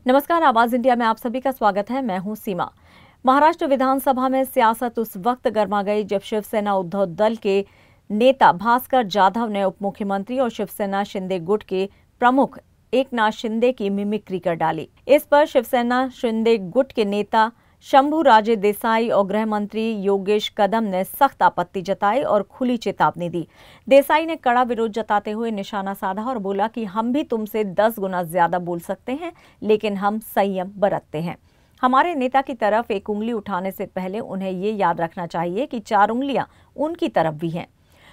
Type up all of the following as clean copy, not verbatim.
नमस्कार, आवाज इंडिया में आप सभी का स्वागत है। मैं हूं सीमा। महाराष्ट्र विधानसभा में सियासत उस वक्त गर्मा गई जब शिवसेना उद्धव दल के नेता भास्कर जाधव ने उप मुख्यमंत्री और शिवसेना शिंदे गुट के प्रमुख एकनाथ शिंदे की मिमिक्री कर डाली। इस पर शिवसेना शिंदे गुट के नेता शंभूराजे देसाई और गृह मंत्री योगेश कदम ने सख्त आपत्ति जताई और खुली चेतावनी दी। देसाई ने कड़ा विरोध जताते हुए निशाना साधा और बोला कि हम भी तुमसे 10 गुना ज्यादा बोल सकते हैं, लेकिन हम संयम बरतते हैं। हमारे नेता की तरफ एक उंगली उठाने से पहले उन्हें ये याद रखना चाहिए कि 4 उंगलियां उनकी तरफ भी हैं।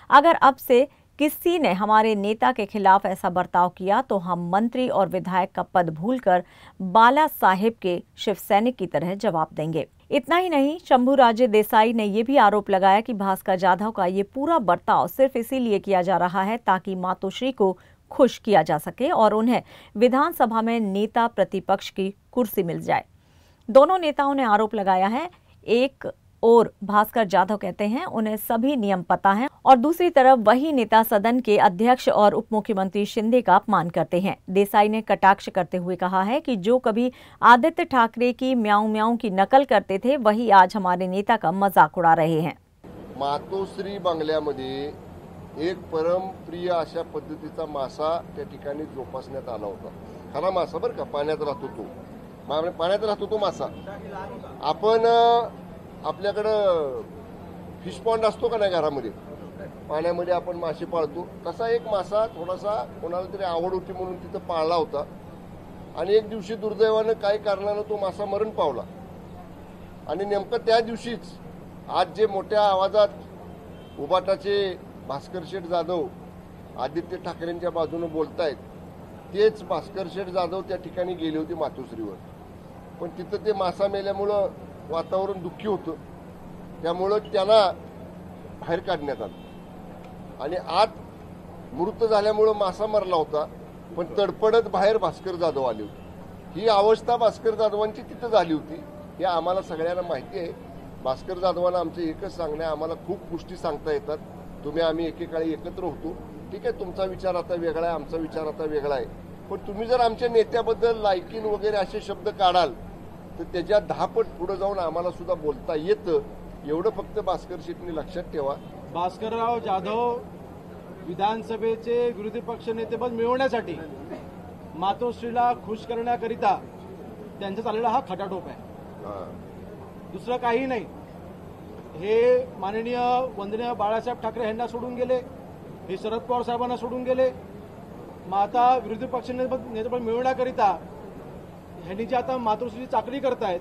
अगर अब से किसी ने हमारे नेता के खिलाफ ऐसा बर्ताव किया तो हम मंत्री और विधायक का पद भूलकर बाला साहेब के शिव सैनिक की तरह जवाब देंगे। इतना ही नहीं, शंभूराजे देसाई ने यह भी आरोप लगाया कि भास्कर जाधव का ये पूरा बर्ताव सिर्फ इसीलिए किया जा रहा है ताकि मातोश्री को खुश किया जा सके और उन्हें विधानसभा में नेता प्रतिपक्ष की कुर्सी मिल जाए। दोनों नेताओं ने आरोप लगाया है, एक और भास्कर जाधव कहते हैं उन्हें सभी नियम पता हैं और दूसरी तरफ वही नेता सदन के अध्यक्ष और उप मुख्यमंत्री शिंदे का अपमान करते हैं। देसाई ने कटाक्ष करते हुए कहा है कि जो कभी आदित्य ठाकरे की म्याऊं म्याऊं की नकल करते थे वही आज हमारे नेता का मजाक उड़ा रहे हैं। मातोश्री बंगल्यामध्ये एक परम प्रिय अशा पद्धतीचा मासा त्या ठिकाणी जोपासण्यात आला होता। खरा मासा बरं का, पाण्यात राहतो तो, पाण्यात राहतो तो मासा। आपण आपल्याकडं फिश पॉन्ड असतो का नाही घरामध्ये, पाण्यामध्ये आपण मासे पाळतो, तसा एक मासा थोडासा कोणाला तरी आवड होती म्हणून तिथं पाळला होता आणि एक दिवशी दुर्दैवानं काही कारणानं तो मासा मरण पावला आणि नेमकं त्या दिवशीच आज जे मोठ्या आवाजात उबाटाचे भास्कर शेठ जाधव आदित्य ठाकरेंच्या बाजूने बोलतायत, तेच भास्कर शेठ जाधव त्या ठिकाणी गेले होते मातोश्रीवर, पण तिथं ते मासा मेल्यामुळं वातावरण दुःखी होतं, त्यामुळं त्यांना बाहेर काढण्यात आलं आणि आत मृत झाल्यामुळं मासा मरला होता, पण तडपडत बाहेर भास्कर जाधव आले होते। ही अवस्था भास्कर जाधवांची तिथं झाली होती, हे आम्हाला सगळ्यांना माहिती आहे। भास्कर जाधवांना आमचं एकच सांगणं आहे, आम्हाला खूप गोष्टी सांगता येतात, आम्ही एकेकाळी एकत्र होतो, ठीक आहे, तुमचा विचार आता वेगळा आहे, आमचा विचार आता वेगळा आहे, पण तुम्ही जर आमच्या नेत्याबद्दल लायकीन वगैरे असे शब्द काढाल तर त्याच्या 10 पट पुढे जाऊन आम्हाला सुद्धा बोलता येतं, एवढं फक्त भास्कर शेठनी लक्षात ठेवा। भास्करराव जाधव विधानसभेचे विरोधी पक्ष नेतेपद मिळवण्यासाठी मातोश्रीला खुश करण्याकरिता त्यांचा चाललेला हा खटाटोप आहे, दुसरं काही नाही। हे माननीय वंदनीय बाळासाहेब ठाकरे यांना सोडून गेले, हे शरद पवार साहेबांना सोडून गेले, मग आता विरोधी पक्ष नेतेपद मिळवण्याकरिता ह्यांनी जे आता मातोश्रीची चाकरी करतायत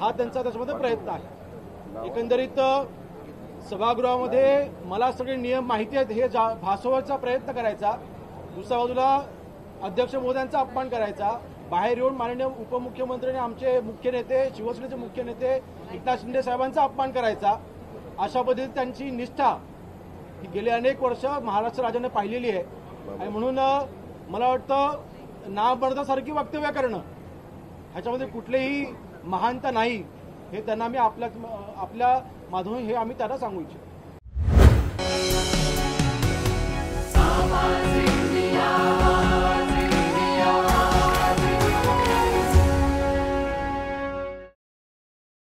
हा त्यांचा त्याच्यामध्ये प्रयत्न आहे। एकंदरीत सभागृहामध्ये मला सगळे नियम माहिती आहेत हे भासवण्याचा प्रयत्न करायचा, दुसऱ्या बाजूला अध्यक्ष महोदयांचा अपमान करायचा, बाहेर येऊन माननीय उपमुख्यमंत्री आणि आमचे मुख्य नेते शिवसेनेचे मुख्य नेते एकनाथ शिंदे साहेबांचा अपमान करायचा, अशा पद्धतीने त्यांची निष्ठा ही गेली अनेक वर्ष महाराष्ट्र राज्याने पाहिलेली आहे आणि म्हणून मला वाटतं नामर्दासारखी वक्तव्य करणं ह्याच्यामध्ये कुठलेही महानता नाही, हे त्यांना मी आपल्या माध्यमातून हे आम्ही त्यांना सांगू इच्छितो।